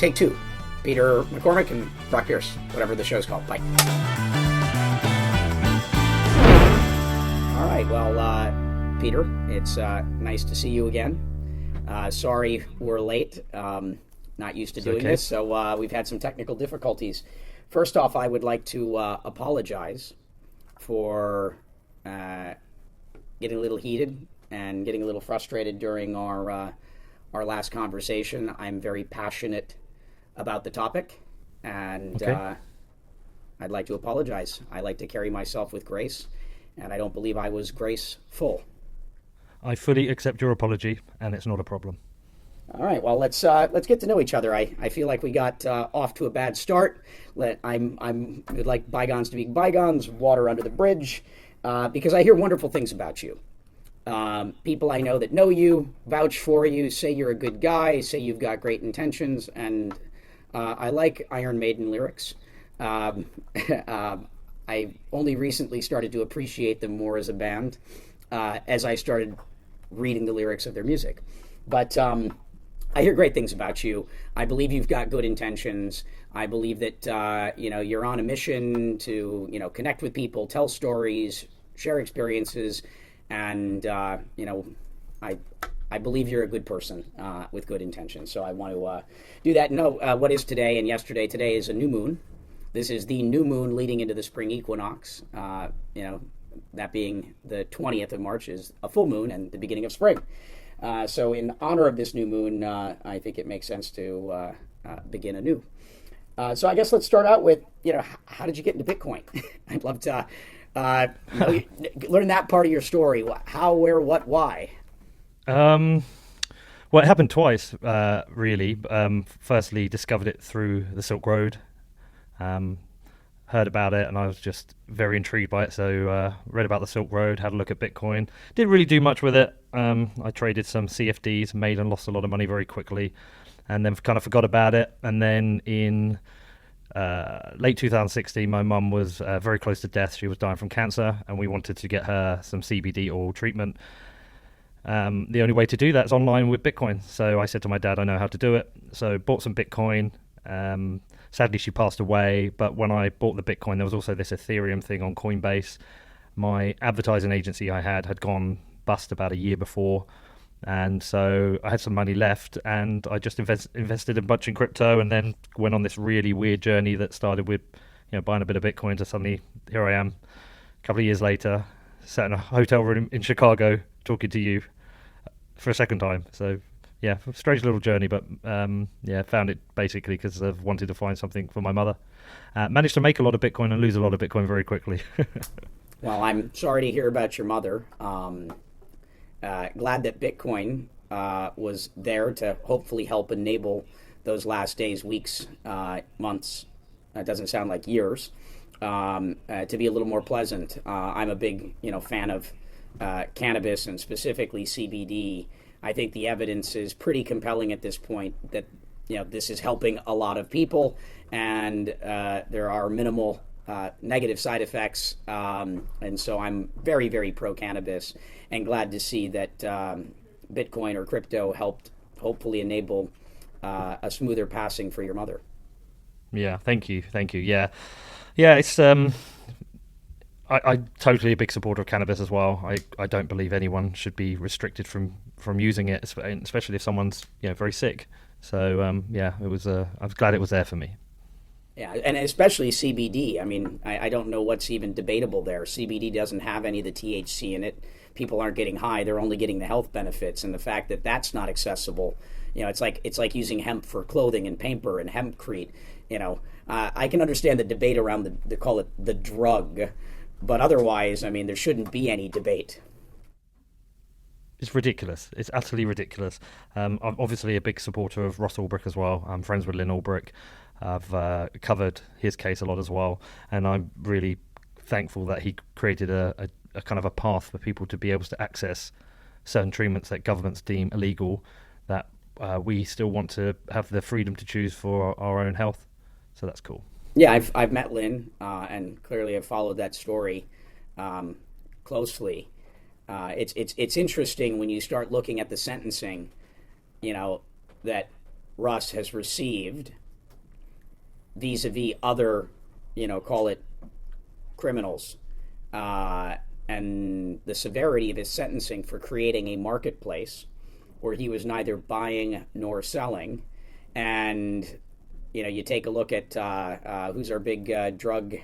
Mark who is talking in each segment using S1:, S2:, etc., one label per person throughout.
S1: take two. Peter McCormack and Brock Pierce, whatever the show's called. Bye. All right, well, Peter, it's nice to see you again. Sorry we're late. Not used to doing this, so we've had some technical difficulties. First off, I would like to apologize for getting a little heated and getting a little frustrated during our last conversation. I'm very passionate about the topic, and I'd like to apologize. I like to carry myself with grace, and I don't believe I was graceful. I
S2: fully accept your apology, and it's not a problem.
S1: All right, well, let's get to know each other. I feel like we got off to a bad start. I'm would like bygones to be bygones, water under the bridge, because I hear wonderful things about you. People I know that know you, vouch for you, say you're a good guy, say you've got great intentions, and I like Iron Maiden lyrics. I only recently started to appreciate them more as a band as I started reading the lyrics of their music. But I hear great things about you. I believe you've got good intentions. I believe that you're on a mission to connect with people, tell stories, share experiences, and I believe you're a good person with good intentions. So I want to do that. Know what is today and yesterday. Today is a new moon. This is the new moon leading into the spring equinox. That being the 20th of March is a full moon and the beginning of spring. So in honor of this new moon, I think it makes sense to begin anew. So I guess let's start out with, how did you get into Bitcoin? I'd love to learn that part of your story. How, where, what, why?
S2: Well, it happened twice, really. Firstly, discovered it through the Silk Road. Heard about it, and I was just very intrigued by it. So read about the Silk Road, had a look at Bitcoin. Didn't really do much with it. I traded some CFDs, made and lost a lot of money very quickly, and then kind of forgot about it. And then in late 2016, my mum was very close to death. She was dying from cancer, and we wanted to get her some CBD oil treatment. The only way to do that is online with Bitcoin. So I said to my dad, I know how to do it. So bought some Bitcoin. Sadly, she passed away. But when I bought the Bitcoin, there was also this Ethereum thing on Coinbase. My advertising agency I had gone bust about a year before. And so I had some money left, and I just invested a bunch in crypto, and then went on this really weird journey that started with buying a bit of Bitcoin to suddenly here I am a couple of years later, sat in a hotel room in Chicago talking to you for a second time. So yeah, strange little journey, but found it basically because I've wanted to find something for my mother. Managed to make a lot of Bitcoin and lose a lot of Bitcoin very quickly.
S1: Well, I'm sorry to hear about your mother. Glad that Bitcoin was there to hopefully help enable those last days, weeks, months. That doesn't sound like years. To be a little more pleasant. I'm a big, fan of cannabis and specifically CBD. I think the evidence is pretty compelling at this point that this is helping a lot of people, and there are minimal negative side effects. And so I'm very, very pro cannabis, and glad to see that Bitcoin or crypto helped hopefully enable a smoother passing for your mother.
S2: Yeah, thank you. Yeah, it's I'm totally a big supporter of cannabis as well. I don't believe anyone should be restricted from using it, especially if someone's very sick. So it was. I was glad it was there for me.
S1: Yeah, and especially CBD. I mean, I don't know what's even debatable there. CBD doesn't have any of the THC in it. People aren't getting high; they're only getting the health benefits. And the fact that that's not accessible, it's like using hemp for clothing and paper and hempcrete. I can understand the debate around they call it the drug. But otherwise, I mean, there shouldn't be any debate.
S2: It's ridiculous. It's utterly ridiculous. I'm obviously a big supporter of Ross Ulbricht as well. I'm friends with Lynn Ulbricht. I've covered his case a lot as well. And I'm really thankful that he created a kind of a path for people to be able to access certain treatments that governments deem illegal, that we still want to have the freedom to choose for our own health. So that's cool.
S1: Yeah, I've met Lynn, and clearly have followed that story closely. It's interesting when you start looking at the sentencing, that Russ has received vis-a-vis other, call it criminals, and the severity of his sentencing for creating a marketplace where he was neither buying nor selling. And you take a look at who's our big drug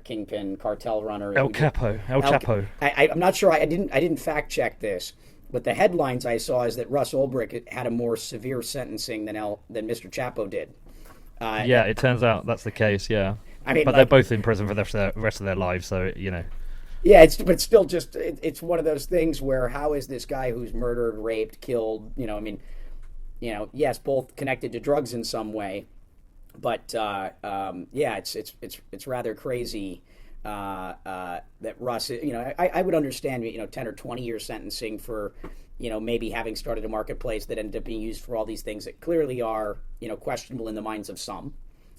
S1: kingpin cartel runner,
S2: El Chapo.
S1: I'm not sure. I didn't fact check this, but the headlines I saw is that Russ Ulbricht had a more severe sentencing than Mr. Chapo did.
S2: Yeah, it turns out that's the case. Yeah,
S1: I mean,
S2: but they're both in prison for the rest of their lives, so
S1: Yeah, but still, just it's one of those things where how is this guy who's murdered, raped, killed? Yes, both connected to drugs in some way, but it's rather crazy that Russ. I would understand 10 or 20 year sentencing for maybe having started a marketplace that ended up being used for all these things that clearly are questionable in the minds of some.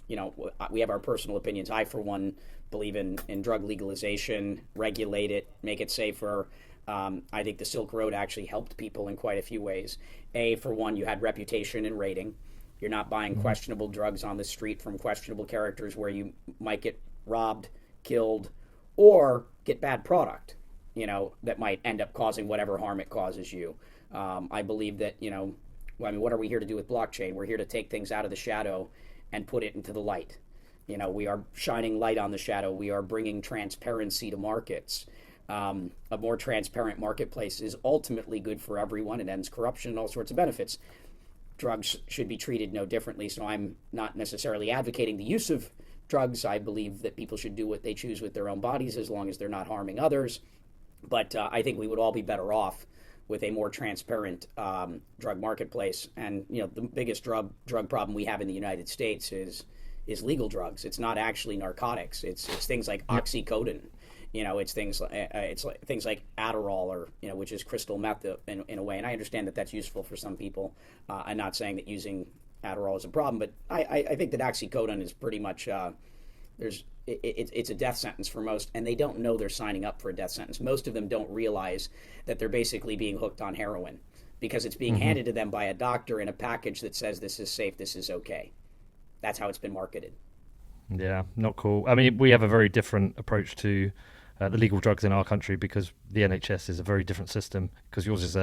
S1: We have our personal opinions. I, for one, believe in drug legalization, regulate it, make it safer. I think the Silk Road actually helped people in quite a few ways. For one, you had reputation and rating. You're not buying questionable drugs on the street from questionable characters where you might get robbed, killed, or get bad product, that might end up causing whatever harm it causes you. I believe that, what are we here to do with blockchain? We're here to take things out of the shadow and put it into the light. We are shining light on the shadow. We are bringing transparency to markets. A more transparent marketplace is ultimately good for everyone. It ends corruption and all sorts of benefits. Drugs should be treated no differently, so I'm not necessarily advocating the use of drugs. I believe that people should do what they choose with their own bodies as long as they're not harming others. But I think we would all be better off with a more transparent drug marketplace. And the biggest drug problem we have in the United States is legal drugs. It's not actually narcotics. It's things like oxycodone. It's things like Adderall, or which is crystal meth in a way. And I understand that that's useful for some people. I'm not saying that using Adderall is a problem, but I think that oxycodone is pretty much it's a death sentence for most, and they don't know they're signing up for a death sentence. Most of them don't realize that they're basically being hooked on heroin because it's being handed to them by a doctor in a package that says this is safe, this is okay. That's how it's been marketed.
S2: Yeah, not cool. I mean, we have a very different approach to the legal drugs in our country because the NHS is a very different system, because yours is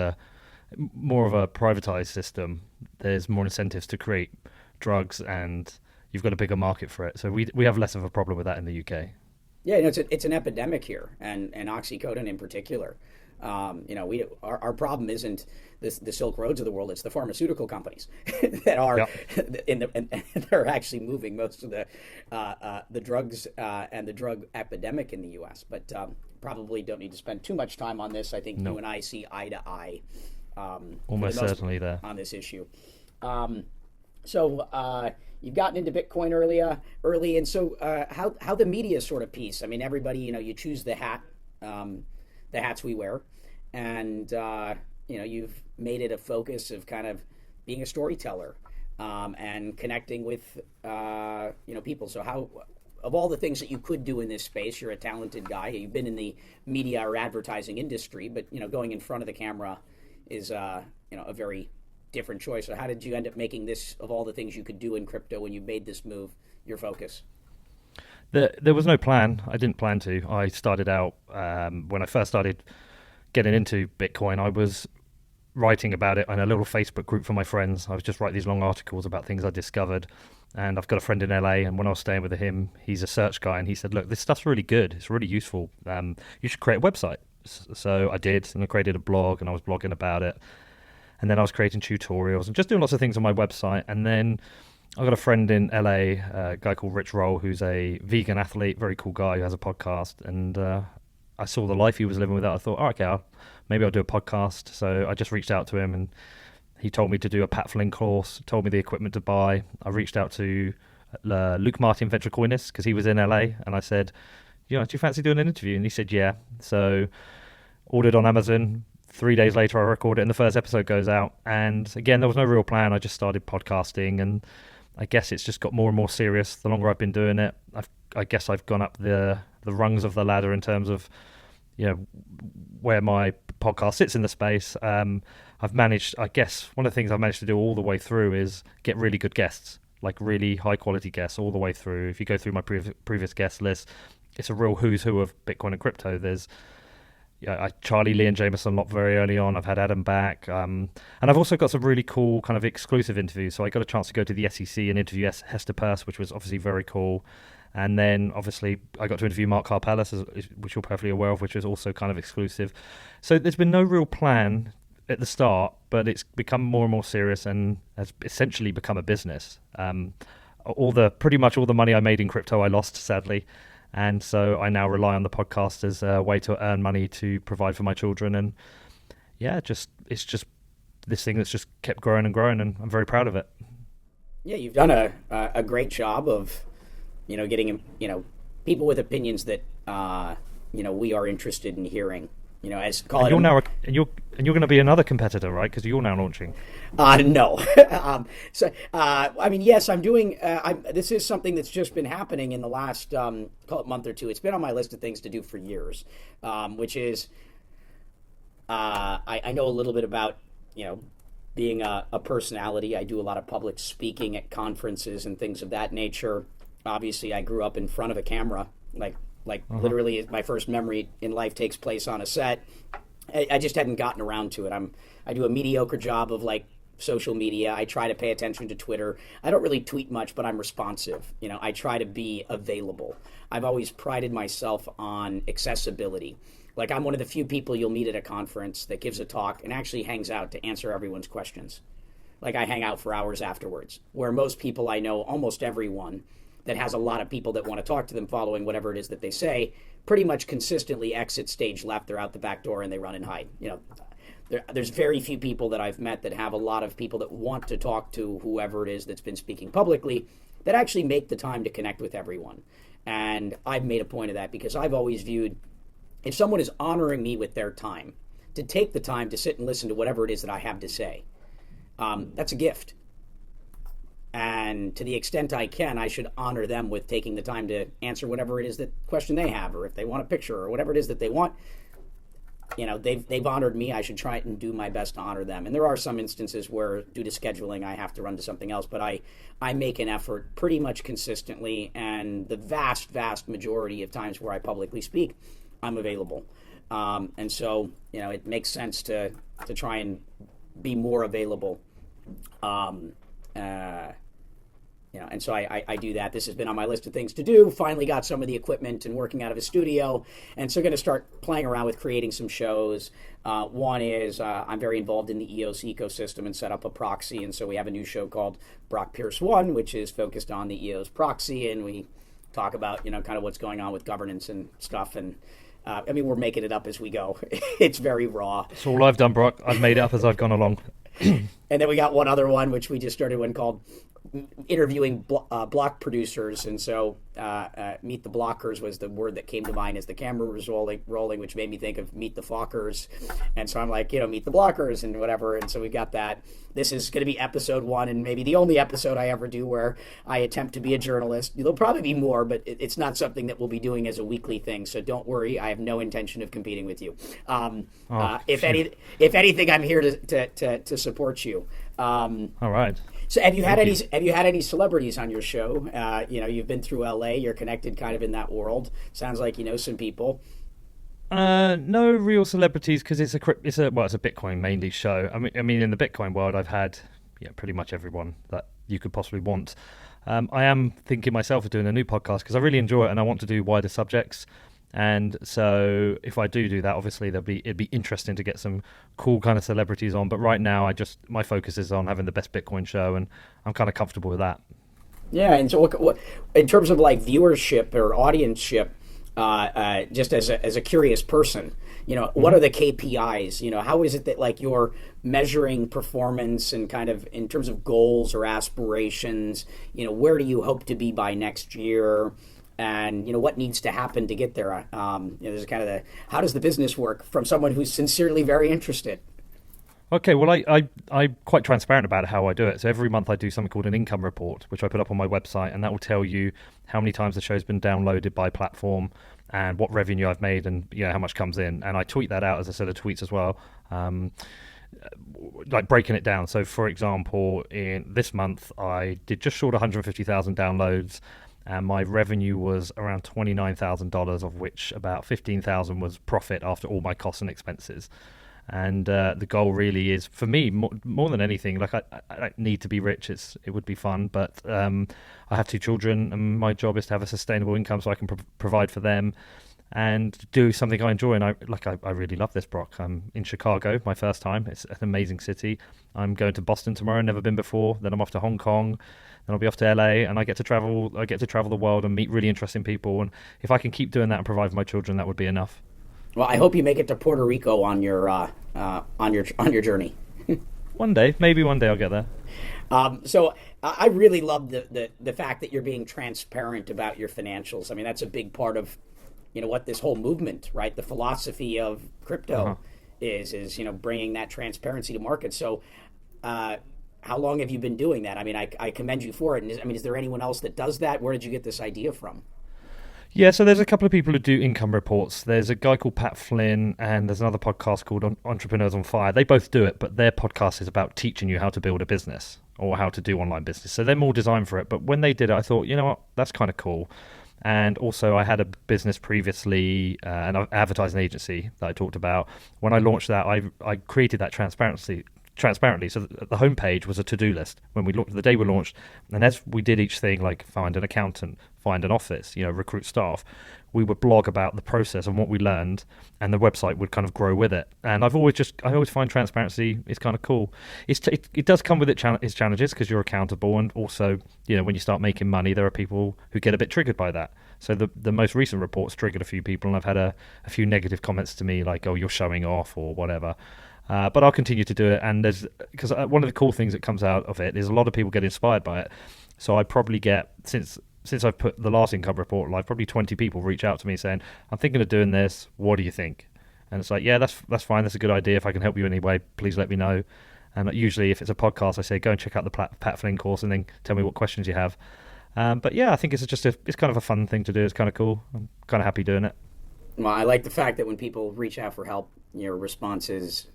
S2: more of a privatized system. There's more incentives to create drugs, and you've got a bigger market for it. So we have less of a problem with that in the UK.
S1: Yeah, it's an epidemic here, and oxycodone in particular. Our problem isn't the Silk Roads of the world; it's the pharmaceutical companies that are they're actually moving most of the drugs and the drug epidemic in the U.S. But probably don't need to spend too much time on this. I think you and I see eye to eye,
S2: almost certainly there
S1: on this issue. So you've gotten into Bitcoin early, and so how the media sort of piece. I mean, everybody, you choose the hats we wear, and you've made it a focus of kind of being a storyteller and connecting with people. So how, of all the things that you could do in this space, you're a talented guy. You've been in the media or advertising industry, but going in front of the camera is a very different choice. So how did you end up making this, of all the things you could do in crypto, when you made this move, your focus?
S2: There was no plan. I didn't plan to. I started out, when I first started getting into Bitcoin, I was writing about it in a little Facebook group for my friends. I was just writing these long articles about things I discovered. And I've got a friend in LA, and when I was staying with him, he's a search guy, and he said, look, this stuff's really good. It's really useful. You should create a website. So I did, and I created a blog, and I was blogging about it. And then I was creating tutorials and just doing lots of things on my website. And then I got a friend in LA, a guy called Rich Roll, who's a vegan athlete, very cool guy who has a podcast. And I saw the life he was living with that. I thought, okay, maybe I'll do a podcast. So I just reached out to him, and he told me to do a Pat Flynn course, told me the equipment to buy. I reached out to Luke Martin, venture coinist, because he was in LA. And I said, do you fancy doing an interview? And he said, yeah. So ordered on Amazon. 3 days later, I record it, and the first episode goes out. And again, there was no real plan. I just started podcasting, and I guess it's just got more and more serious the longer I've been doing it. I guess I've gone up the rungs of the ladder in terms of where my podcast sits in the space. I've managed, I guess, one of the things I've managed to do all the way through is get really good guests, like really high quality guests all the way through. If you go through my previous guest list, it's a real who's who of Bitcoin and crypto. There's Charlie, Lee, and Jameson not very early on. I've had Adam back. And I've also got some really cool kind of exclusive interviews. So I got a chance to go to the SEC and interview Hester Peirce, which was obviously very cool. And then obviously I got to interview Mark Karpelès, which you're perfectly aware of, which is also kind of exclusive. So there's been no real plan at the start, but it's become more and more serious and has essentially become a business. Pretty much all the money I made in crypto I lost, sadly. And so I now rely on the podcast as a way to earn money to provide for my children. And yeah, it's just this thing that's just kept growing and growing, and I'm very proud of it.
S1: Yeah, you've done a great job of, getting, people with opinions that, we are interested in hearing. As call it.
S2: You're going to be another competitor, right? Because you're now launching.
S1: No. Yes, I'm doing. This is something that's just been happening in the last call it month or two. It's been on my list of things to do for years, which is I know a little bit about being a personality. I do a lot of public speaking at conferences and things of that nature. Obviously, I grew up in front of a camera, literally my first memory in life takes place on a set. I just hadn't gotten around to it. I do a mediocre job of social media. I try to pay attention to Twitter. I don't really tweet much, but I'm responsive. I try to be available. I've always prided myself on accessibility. I'm one of the few people you'll meet at a conference that gives a talk and actually hangs out to answer everyone's questions. I hang out for hours afterwards, where most people I know, almost everyone that has a lot of people that want to talk to them following whatever it is that they say, pretty much consistently exit stage left. They're out the back door and they run and hide. There's very few people that I've met that have a lot of people that want to talk to whoever it is that's been speaking publicly that actually make the time to connect with everyone. And I've made a point of that because I've always viewed if someone is honoring me with their time, to take the time to sit and listen to whatever it is that I have to say, that's a gift. And to the extent I can, I should honor them with taking the time to answer whatever it is that question they have, or if they want a picture or whatever it is that they want. They've honored me. I should try and do my best to honor them. And there are some instances where, due to scheduling, I have to run to something else. But I make an effort pretty much consistently, and the vast, vast majority of times where I publicly speak, I'm available. And so, it makes sense to try and be more available. And so I do that. This has been on my list of things to do. Finally got some of the equipment and working out of a studio. And so going to start playing around with creating some shows. One is I'm very involved in the EOS ecosystem and set up a proxy. And so we have a new show called Brock Pierce 1, which is focused on the EOS proxy. And we talk about, kind of what's going on with governance and stuff. And we're making it up as we go. It's very raw.
S2: That's all I've done, Brock. I've made it up as I've gone along.
S1: And then we got one other one, which we just started one called interviewing block producers. And so Meet the Blockers was the word that came to mind as the camera was rolling, which made me think of Meet the Fockers. And so I'm like, Meet the Blockers and whatever. And so we got that. This is going to be episode 1 and maybe the only episode I ever do where I attempt to be a journalist. There'll probably be more, but it's not something that we'll be doing as a weekly thing. So don't worry. I have no intention of competing with you. If anything, I'm here to support you.
S2: All right.
S1: So have you had any celebrities on your show? You've been through LA. You're connected kind of in that world. Sounds like you know some people.
S2: No real celebrities because it's a Bitcoin mainly show. I mean, in the Bitcoin world, I've had pretty much everyone that you could possibly want. I am thinking myself of doing a new podcast because I really enjoy it and I want to do wider subjects. And so if I do that, obviously it'd be interesting to get some cool kind of celebrities on. But right now, my focus is on having the best Bitcoin show, and I'm kind of comfortable with that.
S1: Yeah, and so what in terms of viewership or audienceship, just as a curious person, what are the KPIs? How is it that you're measuring performance and kind of in terms of goals or aspirations? Where do you hope to be by next year? And what needs to happen to get there? There's kind of how does the business work from someone who's sincerely very interested?
S2: Okay, well, I'm quite transparent about how I do it. So every month I do something called an income report, which I put up on my website, and that will tell you how many times the show's been downloaded by platform and what revenue I've made and how much comes in. And I tweet that out as a set of tweets as well. like breaking it down. So, for example, in this month, I did just short 150,000 downloads, and my revenue was around $29,000, of which about 15,000 was profit after all my costs and expenses. And the goal really is, for me, more than anything, like I don't need to be rich. It would be fun, but I have 2 children, and my job is to have a sustainable income so I can provide for them and do something I enjoy. And I really love this, Brock. I'm in Chicago, my first time. It's an amazing city. I'm going to Boston tomorrow, never been before. Then I'm off to Hong Kong. Then I'll be off to LA, and I get to travel. I get to travel the world and meet really interesting people. And if I can keep doing that and provide for my children, that would be enough.
S1: Well, I hope you make it to Puerto Rico on your journey.
S2: One day, maybe one day I'll get there.
S1: So I really love the fact that you're being transparent about your financials. I mean, that's a big part of, what this whole movement, right? The philosophy of crypto is bringing that transparency to market. So how long have you been doing that? I mean, I commend you for it. And is there anyone else that does that? Where did you get this idea from?
S2: Yeah, so there's a couple of people who do income reports. There's a guy called Pat Flynn, and there's another podcast called Entrepreneurs on Fire. They both do it, but their podcast is about teaching you how to build a business or how to do online business. So they're more designed for it. But when they did it, I thought, you know what, that's kind of cool. And also I had a business previously, an advertising agency that I talked about. When I launched that, I created that transparently. So the homepage was a to-do list when we looked the day we launched, and as we did each thing, like find an accountant, find an office, recruit staff, we would blog about the process and what we learned, and the website would kind of grow with it. And I always find transparency is kind of cool. It does come with its challenges because you're accountable, and also when you start making money, there are people who get a bit triggered by that. So the most recent reports triggered a few people, and I've had a few negative comments to me like, "Oh, you're showing off" or whatever. But I'll continue to do it, and because one of the cool things that comes out of it is a lot of people get inspired by it. So I probably get, since I've put the last income report live, probably 20 people reach out to me saying, "I'm thinking of doing this. What do you think?" And it's like, yeah, that's fine. That's a good idea. If I can help you in any way, please let me know. And usually, if it's a podcast, I say go and check out the Pat Flynn course, and then tell me what questions you have. But yeah, I think it's kind of a fun thing to do. It's kind of cool. I'm kind of happy doing it.
S1: Well, I like the fact that when people reach out for help, your response is,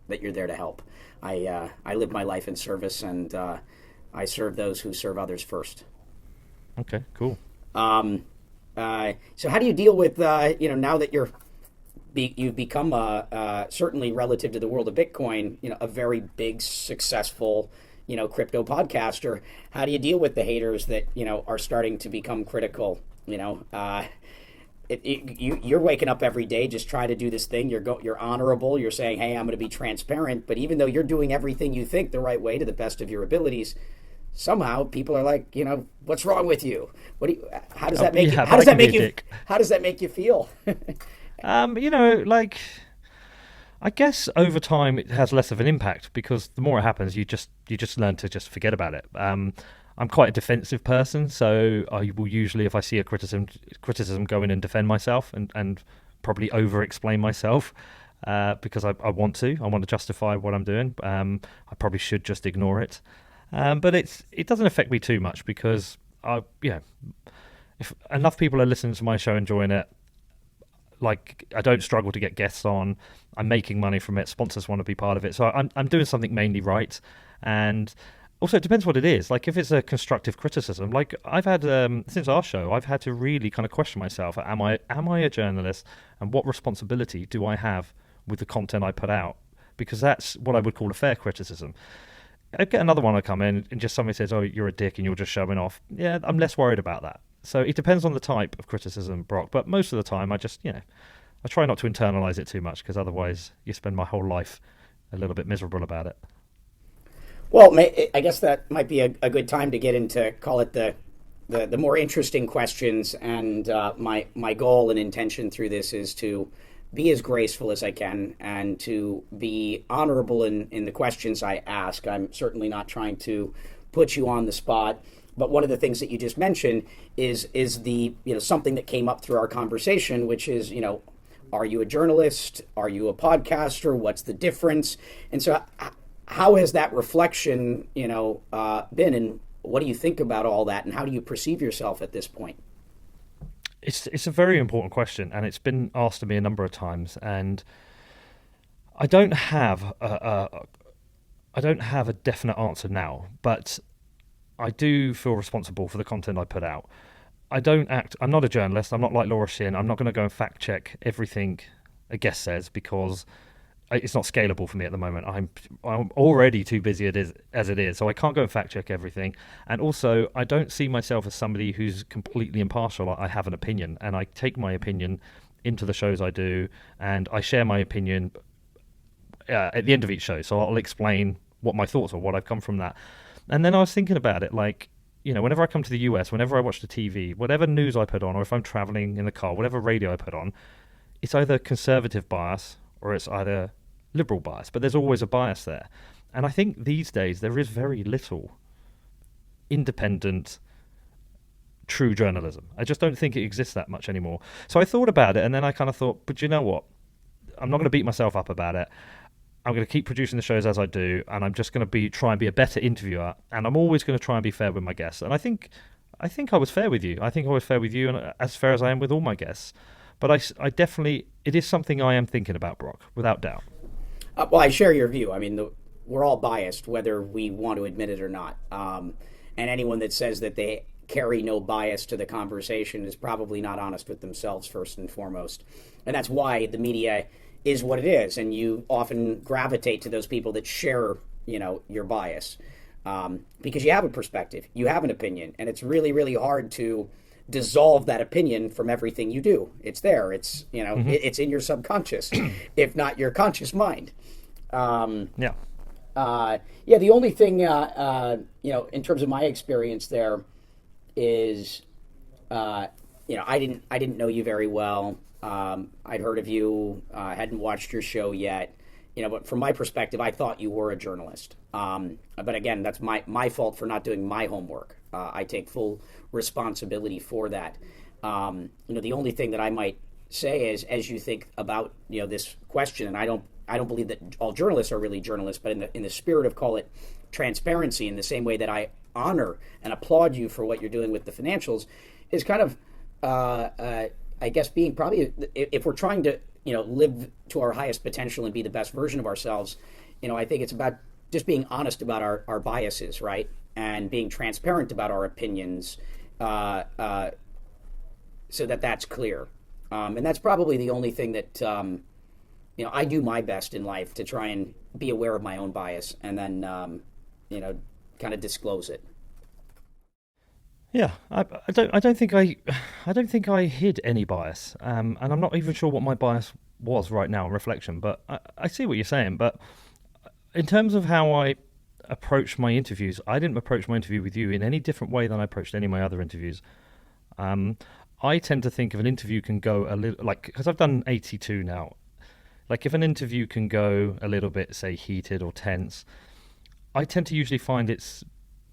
S1: that you're there to help. I live my life in service, and I serve those who serve others first.
S2: Okay, cool.
S1: So how do you deal with, now that you've become certainly relative to the world of Bitcoin, a very big, successful, crypto podcaster? How do you deal with the haters that, are starting to become critical? You're waking up every day just trying to do this thing. You're honorable. You're saying, hey, I'm going to be transparent. But even though you're doing everything you think the right way to the best of your abilities, somehow people are like, what's wrong with you? How does that make you? How does that make you feel?
S2: I guess over time it has less of an impact because the more it happens, you just learn to just forget about it. I'm quite a defensive person, so I will usually, if I see a criticism, go in and defend myself and probably over-explain myself because I want to justify what I'm doing. I probably should just ignore it, but it doesn't affect me too much because if enough people are listening to my show, enjoying it, like I don't struggle to get guests on. I'm making money from it. Sponsors want to be part of it, so I'm doing something mainly right. And also, it depends what it is. Like, if it's a constructive criticism, like I've had since our show, I've had to really kind of question myself: Am I a journalist, and what responsibility do I have with the content I put out? Because that's what I would call a fair criticism. I get another one, I come in and just somebody says, "Oh, you're a dick and you're just showing off." Yeah, I'm less worried about that. So it depends on the type of criticism, Brock. But most of the time, I just I try not to internalize it too much because otherwise you spend my whole life a little bit miserable about it.
S1: Well, I guess that might be a good time to get into, call it the more interesting questions. And my goal and intention through this is to be as graceful as I can and to be honorable in the questions I ask. I'm certainly not trying to put you on the spot. But one of the things that you just mentioned is the something that came up through our conversation, which is are you a journalist? Are you a podcaster? What's the difference? And so how has that reflection, been, and what do you think about all that, and how do you perceive yourself at this point?
S2: It's a very important question, and it's been asked to me a number of times, and I don't have I don't have a definite answer now, but I do feel responsible for the content I put out. I'm not a journalist. I'm not like Laura Shin. I'm not going to go and fact check everything a guest says because it's not scalable for me at the moment. I'm already too busy as it is, so I can't go and fact check everything. And also, I don't see myself as somebody who's completely impartial. I have an opinion, and I take my opinion into the shows I do, and I share my opinion at the end of each show. So I'll explain what my thoughts are, what I've come from that. And then I was thinking about it, like, whenever I come to the US, whenever I watch the TV, whatever news I put on, or if I'm traveling in the car, whatever radio I put on, it's either conservative bias or it's either liberal bias, but there's always a bias there. And I think these days there is very little independent, true journalism. I just don't think it exists that much anymore. So I thought about it, and then I kind of thought, but you know what? I'm not going to beat myself up about it. I'm going to keep producing the shows as I do, and I'm just going to try and be a better interviewer, and I'm always going to try and be fair with my guests. And I think I was fair with you. I think I was fair with you, and as fair as I am with all my guests. But I definitely, it is something I am thinking about, Brock, without doubt.
S1: Well, I share your view. I mean, we're all biased, whether we want to admit it or not. And anyone that says that they carry no bias to the conversation is probably not honest with themselves, first and foremost. And that's why the media is what it is, and you often gravitate to those people that share, your bias, because you have a perspective, you have an opinion, and it's really, really hard to dissolve that opinion from everything you do. It's there. It's it's in your subconscious, if not your conscious mind.
S2: Yeah.
S1: The only thing in terms of my experience there is I didn't know you very well. I'd heard of you, hadn't watched your show yet, but from my perspective, I thought you were a journalist. But again, that's my fault for not doing my homework. I take full responsibility for that. The only thing that I might say is, as you think about, this question, and I don't believe that all journalists are really journalists, but in the spirit of, call it, transparency, in the same way that I honor and applaud you for what you're doing with the financials, is kind of I guess being probably, if we're trying to, live to our highest potential and be the best version of ourselves, I think it's about just being honest about our biases, right? And being transparent about our opinions, so that that's clear. And that's probably the only thing that, I do my best in life to try and be aware of my own bias and then, kind of disclose it.
S2: Yeah, I don't think I hid any bias, and I'm not even sure what my bias was right now in reflection. But I see what you're saying. But in terms of how I approach my interviews, I didn't approach my interview with you in any different way than I approached any of my other interviews. I tend to think if an interview can go a little, like, because I've done 82 now, like if an interview can go a little bit, say, heated or tense, I tend to usually find it's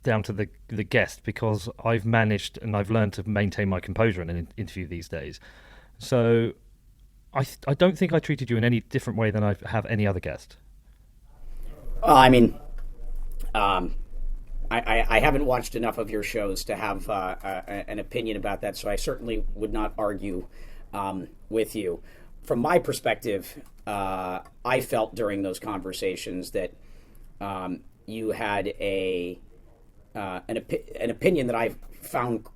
S2: down to the guest, because I've managed and I've learned to maintain my composure in an interview these days. So I don't think I treated you in any different way than I have any other guest.
S1: I mean, I haven't watched enough of your shows to have an opinion about that, so I certainly would not argue with you. From my perspective, I felt during those conversations that you had an opinion that I found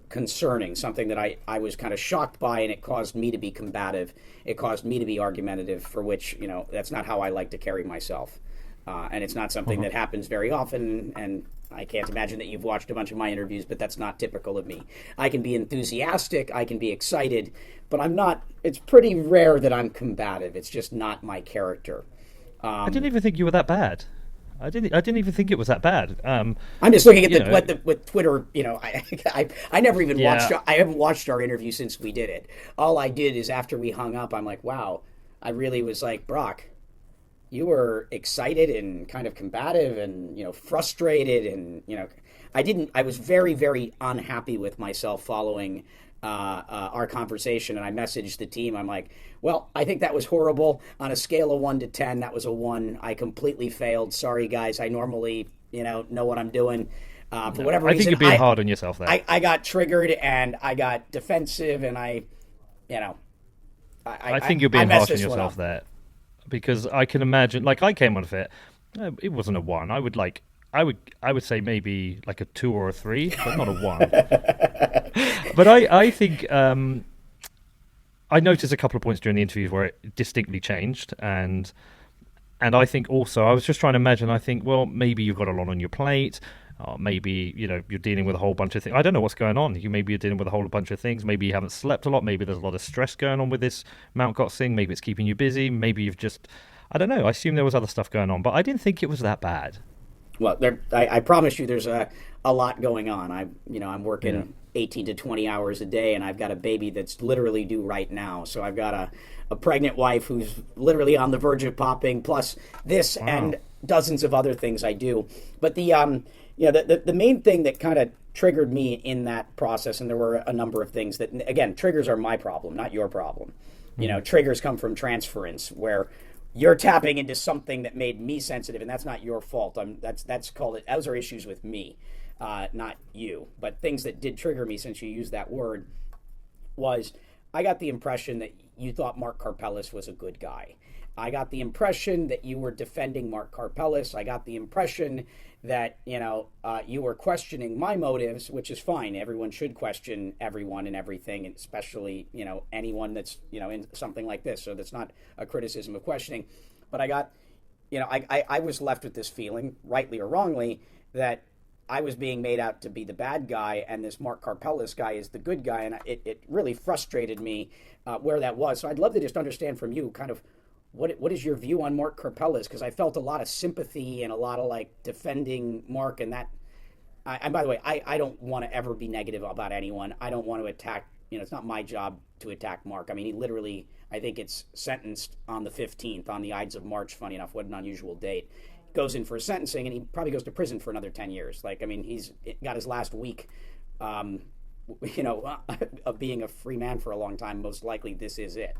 S1: concerning, something that I was kind of shocked by, and it caused me to be combative. It caused me to be argumentative, for which, that's not how I like to carry myself. And it's not something that happens very often, and I can't imagine that you've watched a bunch of my interviews, but that's not typical of me. I can be enthusiastic, I can be excited, but I'm not, it's pretty rare that I'm combative. It's just not my character.
S2: I didn't even think you were that bad. I didn't even think it was that bad.
S1: I'm just looking at with Twitter. I never even watched. I haven't watched our interview since we did it. All I did is after we hung up, I'm like, wow, I really was like, Brock, you were excited and kind of combative and frustrated, and I was very, very unhappy with myself following our conversation, and I messaged the team. I'm like, well, I think that was horrible. On a scale of 1 to 10, that was a 1. I completely failed. Sorry, guys. I normally, know what I'm doing. For whatever reason,
S2: I think you're being hard on yourself there.
S1: I got triggered and I got defensive, and I
S2: think you're being harsh on yourself there. because I can imagine, like I came out of it, it wasn't a one. I would say maybe like a two or a three, but not a one. But I think I noticed a couple of points during the interviews where it distinctly changed, and I think also I was just trying to imagine. I think, well, maybe you've got a lot on your plate. Maybe you're dealing with a whole bunch of things. I don't know what's going on. Maybe you're dealing with a whole bunch of things. Maybe you haven't slept a lot. Maybe there's a lot of stress going on with this Mount Gox thing. Maybe it's keeping you busy. Maybe you've just, I don't know. I assume there was other stuff going on, but I didn't think it was that bad.
S1: Well, I promise you, there's a lot going on. I'm working 18 to 20 hours a day, and I've got a baby that's literally due right now. So I've got a pregnant wife who's literally on the verge of popping, plus this and dozens of other things I do. But the main thing that kind of triggered me in that process, and there were a number of things that, again, triggers are my problem, not your problem. Triggers come from transference, where you're tapping into something that made me sensitive, and that's not your fault. That's called it. Those are issues with me, not you. But things that did trigger me, since you used that word, was I got the impression that you thought Mark Karpelès was a good guy. I got the impression that you were defending Mark Karpelès. I got the impression that you were questioning my motives, which is fine. Everyone should question everyone and everything, and especially anyone that's in something like this. So that's not a criticism of questioning. But I got I was left with this feeling, rightly or wrongly, that I was being made out to be the bad guy, and this Mark Karpelès guy is the good guy, and it really frustrated me where that was. So I'd love to just understand from you kind of what is your view on Mark Karpelès? Because I felt a lot of sympathy and a lot of defending Mark, and that. And by the way, I don't want to ever be negative about anyone. I don't want to attack. It's not my job to attack Mark. I mean, he literally, I think it's sentenced on the 15th, on the Ides of March. Funny enough, what an unusual date. Goes in for sentencing, and he probably goes to prison for another 10 years. He's got his last week, of being a free man for a long time. Most likely, this is it.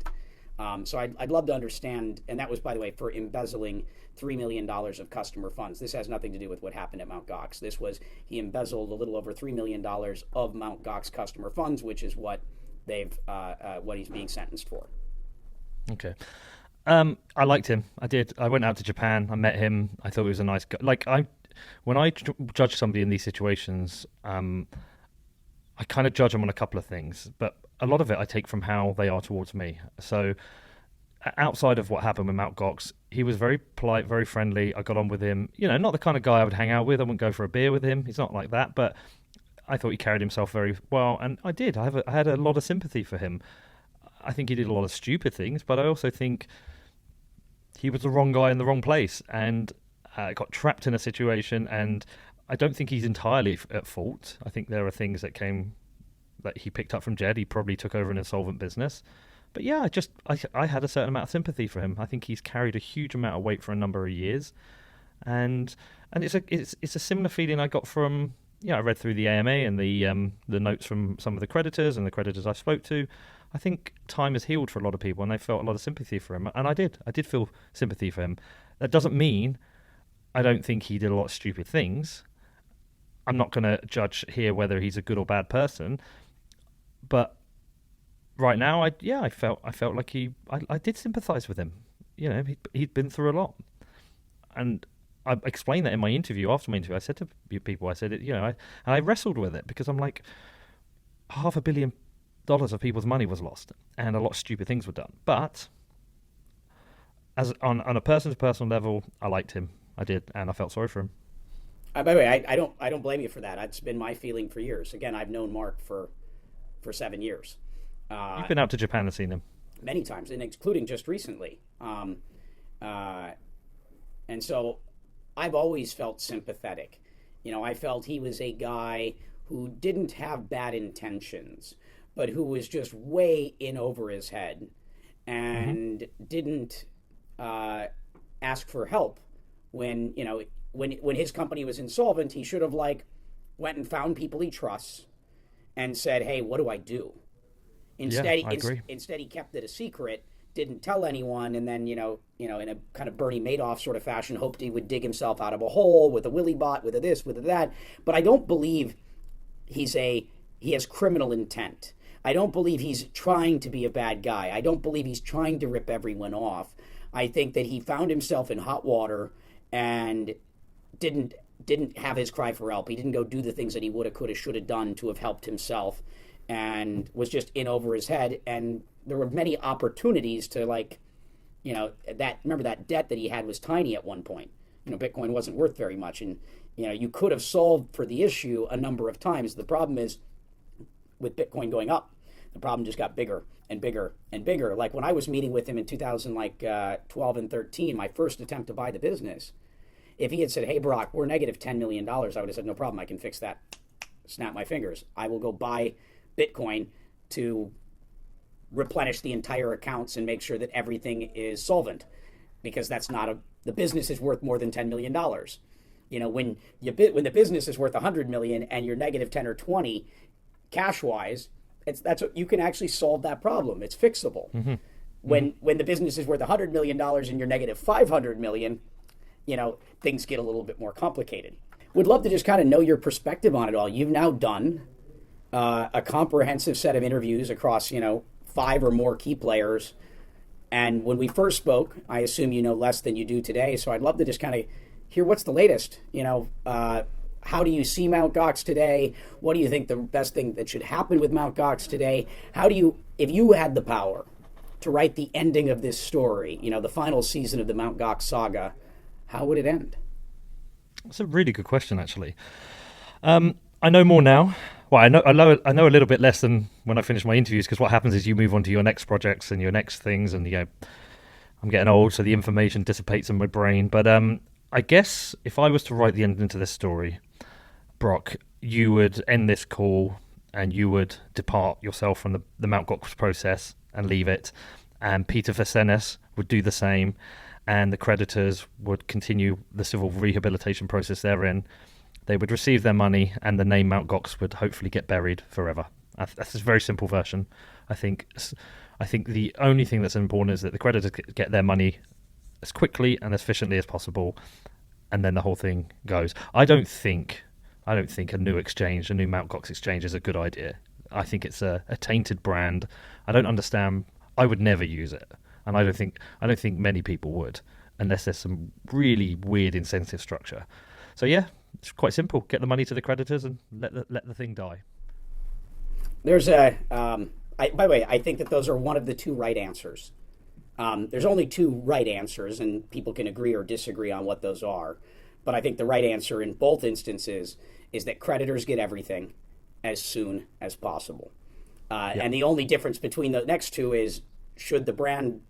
S1: So I'd love to understand, and that was, by the way, for embezzling $3 million of customer funds. This has nothing to do with what happened at Mt. Gox. This was, he embezzled a little over $3 million of Mt. Gox customer funds, which is what what he's being sentenced for.
S2: Okay. I liked him. I did. I went out to Japan. I met him. I thought he was a nice guy. When I judge somebody in these situations, I kind of judge them on a couple of things, but a lot of it I take from how they are towards me. So outside of what happened with Mt. Gox, he was very polite, very friendly. I got on with him. Not the kind of guy I would hang out with. I wouldn't go for a beer with him. He's not like that, but I thought he carried himself very well, and I did. I had a lot of sympathy for him. I think he did a lot of stupid things, but I also think he was the wrong guy in the wrong place, and got trapped in a situation, and I don't think he's entirely at fault. I think there are things that he picked up from Jed. He probably took over an insolvent business. But yeah, I had a certain amount of sympathy for him. I think he's carried a huge amount of weight for a number of years. And it's a similar feeling I got from, I read through the AMA and the notes from some of the creditors and the creditors I spoke to. I think time has healed for a lot of people, and they felt a lot of sympathy for him. And I did feel sympathy for him. That doesn't mean I don't think he did a lot of stupid things. I'm not going to judge here whether he's a good or bad person, but right now, I felt like I did sympathise with him. He'd been through a lot, and I explained that in my interview. After my interview, I said to people, I wrestled with it, because I'm like, $500 million of people's money was lost, and a lot of stupid things were done. But as on a person-to-person level, I liked him. I did, and I felt sorry for him.
S1: By the way, I don't blame you for that. That's been my feeling for years. Again, I've known Mark for 7 years.
S2: You've been out to Japan and seen him
S1: many times, and including just recently. And so I've always felt sympathetic. I felt he was a guy who didn't have bad intentions, but who was just way in over his head and didn't ask for help when his company was insolvent. He should have went and found people he trusts and said, "Hey, what do I do?" Instead, instead he kept it a secret, didn't tell anyone, and then in a kind of Bernie Madoff sort of fashion, hoped he would dig himself out of a hole with a willy bot, with a this, with a that. But I don't believe he has criminal intent. I don't believe he's trying to be a bad guy. I don't believe he's trying to rip everyone off. I think that he found himself in hot water and didn't have his cry for help. He didn't go do the things that he would have, could have, should have done to have helped himself, and was just in over his head. And there were many opportunities to, like, remember that debt that he had was tiny at one point. Bitcoin wasn't worth very much, and you could have solved for the issue a number of times. The problem is, with Bitcoin going up, the problem just got bigger and bigger and bigger. Like when I was meeting with him in 2012 and 13, my first attempt to buy the business, if he had said, "Hey, Brock, we're negative $10 million, I would have said, "No problem, I can fix that. Snap my fingers. I will go buy Bitcoin to replenish the entire accounts and make sure that everything is solvent," because that's not the business is worth more than $10 million. When the business is worth 100 million and you're negative 10 or 20 cash wise, that's what you can actually solve that problem. It's fixable.
S2: Mm-hmm.
S1: When the business is worth $100 million and you're negative 500 million, things get a little bit more complicated. Would love to just kind of know your perspective on it all. You've now done a comprehensive set of interviews across, 5 or more key players. And when we first spoke, I assume you know less than you do today. So I'd love to just kind of hear what's the latest. How do you see Mt. Gox today? What do you think the best thing that should happen with Mt. Gox today? If you had the power to write the ending of this story, the final season of the Mt. Gox saga, how would it end?
S2: That's a really good question, actually. I know more now. Well, I know a little bit less than when I finish my interviews, because what happens is you move on to your next projects and your next things, and I'm getting old, so the information dissipates in my brain. But I guess if I was to write the ending to this story, Brock, you would end this call and you would depart yourself from the Mt. Gox process and leave it, and Peter Versenes would do the same, and the creditors would continue the civil rehabilitation process they're in. They would receive their money, and the name Mt. Gox would hopefully get buried forever. That's a very simple version. I think the only thing that's important is that the creditors get their money as quickly and as efficiently as possible, and then the whole thing goes. I don't think a new exchange, a new Mt. Gox exchange, is a good idea. I think it's a tainted brand. I don't understand. I would never use it, and I don't think many people would, unless there's some really weird incentive structure. So yeah, it's quite simple. Get the money to the creditors and let the thing die.
S1: There's by the way, I think that those are one of the two right answers. There's only two right answers, and people can agree or disagree on what those are. But I think the right answer in both instances is that creditors get everything as soon as possible. And the only difference between the next two is, should the brand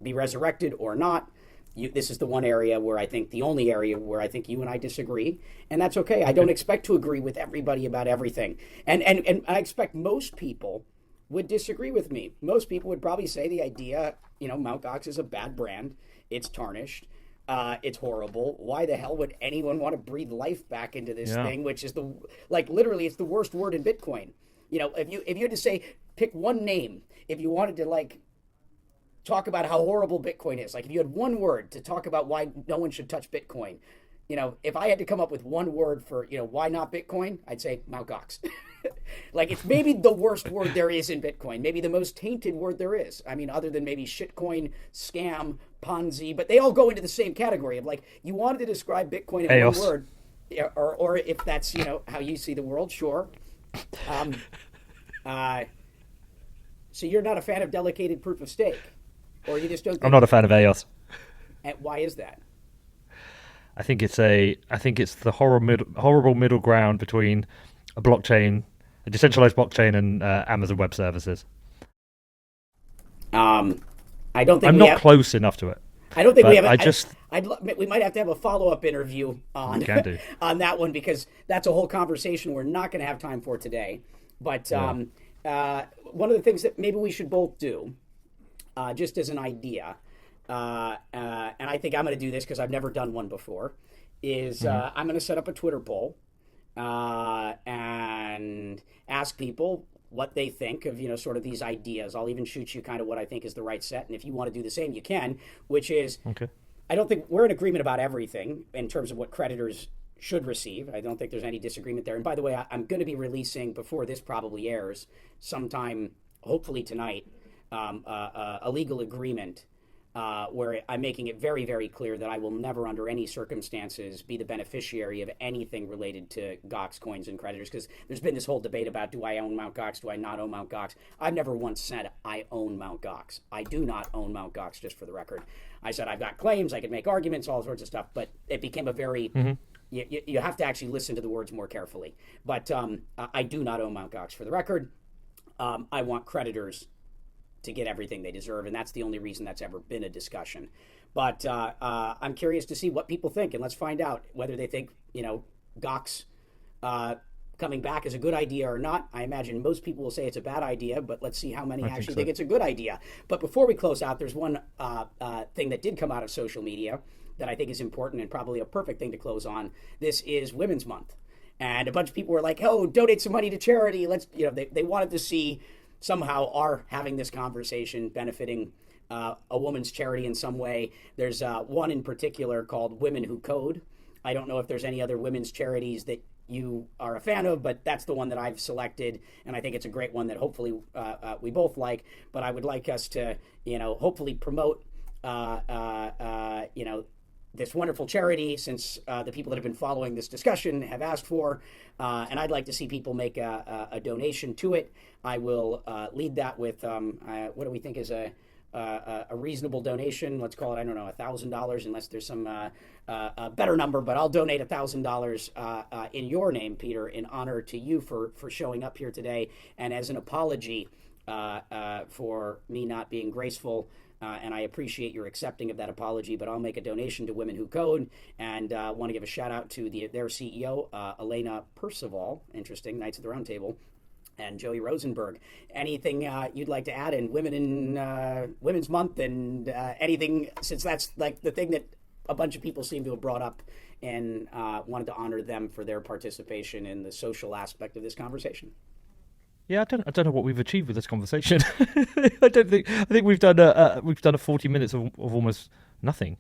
S1: be resurrected or not? This is the one area where the only area where I think you and I disagree, and that's okay. I don't expect to agree with everybody about everything, and I expect most people would disagree with me. Most people would probably say the idea, Mt. Gox is a bad brand. It's tarnished. It's horrible. Why the hell would anyone want to breathe life back into this thing, which is literally it's the worst word in Bitcoin. If you had to say, pick one name, if you wanted to talk about how horrible Bitcoin is, if you had one word to talk about why no one should touch Bitcoin, if I had to come up with one word for, why not Bitcoin, I'd say Mt. Gox. It's maybe the worst word there is in Bitcoin, maybe the most tainted word there is. I mean, other than maybe shitcoin, scam, Ponzi, but they all go into the same category of you wanted to describe Bitcoin in
S2: Chaos.
S1: one word, or if that's, how you see the world, sure. So you're not a fan of delegated proof of stake? Or you just don't think...
S2: I'm not a fan of EOS.
S1: And why is that?
S2: I think it's the horrible middle ground between a decentralized blockchain, and Amazon Web Services.
S1: I don't think
S2: I'm not close enough to it.
S1: I don't think we have. We might have to have a follow-up interview on on that one, because that's a whole conversation we're not going to have time for today. But one of the things that maybe we should both do, just as an idea, and I think I'm going to do this because I've never done one before, is I'm going to set up a Twitter poll and ask people what they think of, sort of these ideas. I'll even shoot you kind of what I think is the right set, and if you want to do the same, you can, which is, I don't think we're in agreement about everything in terms of what creditors should receive. I don't think there's any disagreement there. And by the way, I'm going to be releasing, before this probably airs, sometime, hopefully tonight, a legal agreement where I'm making it very, very clear that I will never, under any circumstances, be the beneficiary of anything related to Gox coins and creditors. Because there's been this whole debate about, do I own Mt. Gox? Do I not own Mt. Gox? I've never once said I own Mt. Gox. I do not own Mt. Gox, just for the record. I said I've got claims, I could make arguments, all sorts of stuff, but it became a very... You have to actually listen to the words more carefully. But I do not own Mt. Gox, for the record. I want creditors to get everything they deserve, and that's the only reason that's ever been a discussion. But I'm curious to see what people think, and let's find out whether they think, Gox coming back is a good idea or not. I imagine most people will say it's a bad idea, but let's see how many actually think it's a good idea. But before we close out, there's one thing that did come out of social media that I think is important and probably a perfect thing to close on. This is Women's Month. And a bunch of people were like, oh, donate some money to charity. Let's, they wanted to see somehow our having this conversation benefiting a woman's charity in some way. There's one in particular called Women Who Code. I don't know if there's any other women's charities that you are a fan of, but that's the one that I've selected, and I think it's a great one that hopefully we both like. But I would like us to, hopefully promote, this wonderful charity, since the people that have been following this discussion have asked for, and I'd like to see people make a donation to it. I will lead that with what do we think is a reasonable donation? Let's call it, I don't know, $1,000, unless there's some a better number. But I'll donate $1,000 in your name, Peter, in honor to you for showing up here today, and as an apology for me not being graceful. And I appreciate your accepting of that apology, but I'll make a donation to Women Who Code, and want to give a shout out to their CEO, Elena Percival, interesting, Knights of the Round Table, and Joey Rosenberg. Anything you'd like to add in Women's Month, and anything, since that's like the thing that a bunch of people seem to have brought up, and wanted to honor them for their participation in the social aspect of this conversation?
S2: Yeah, I don't know what we've achieved with this conversation. I think we've done a 40 minutes of almost nothing.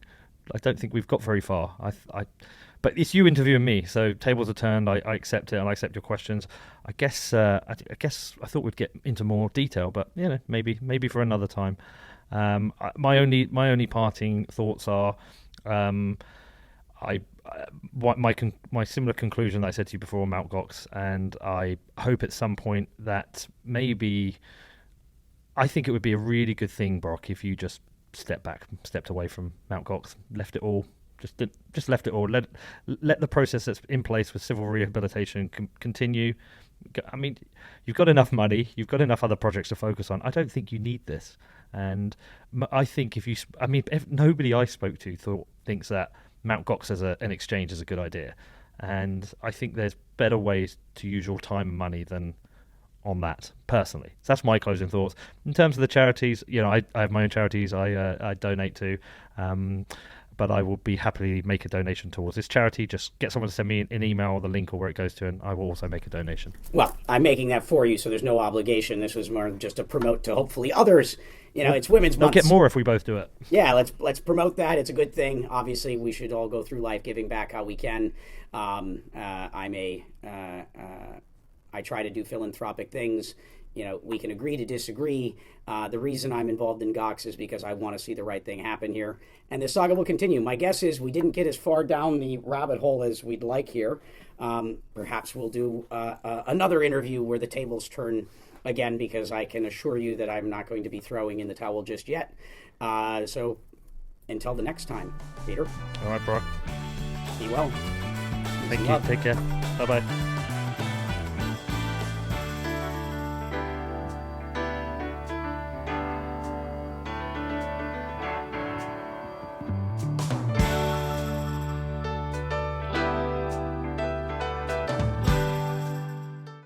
S2: I don't think we've got very far. But it's you interviewing me, so tables are turned. I accept it, and I accept your questions. I guess I thought we'd get into more detail, but maybe for another time. My only parting thoughts are, my similar conclusion that I said to you before, Mt. Gox, and I hope at some point that maybe, I think it would be a really good thing, Brock, if you just stepped away from Mt. Gox, left it all, just left it all, let the process that's in place with civil rehabilitation continue. I mean, you've got enough money, you've got enough other projects to focus on. I don't think you need this, and I think if nobody I spoke to thinks that Mt. Gox as an exchange is a good idea, and I think there's better ways to use your time and money than on that, personally. So that's my closing thoughts. In terms of the charities, I have my own charities I donate to, but I will be happily make a donation towards this charity. Just get someone to send me an email or the link or where it goes to, and I will also make a donation. Well,
S1: I'm making that for you, so there's no obligation. This was more just to promote to hopefully others. It's Women's Month.
S2: We'll get more if we both do it.
S1: Yeah, let's promote that. It's a good thing. Obviously, we should all go through life giving back how we can. I try to do philanthropic things. We can agree to disagree. The reason I'm involved in Gox is because I want to see the right thing happen here. And this saga will continue. My guess is we didn't get as far down the rabbit hole as we'd like here. Perhaps we'll do another interview where the tables turn again, because I can assure you that I'm not going to be throwing in the towel just yet. So until the next time, Peter.
S2: All right, Brock.
S1: Be well.
S2: Thank you. Take care. Bye-bye.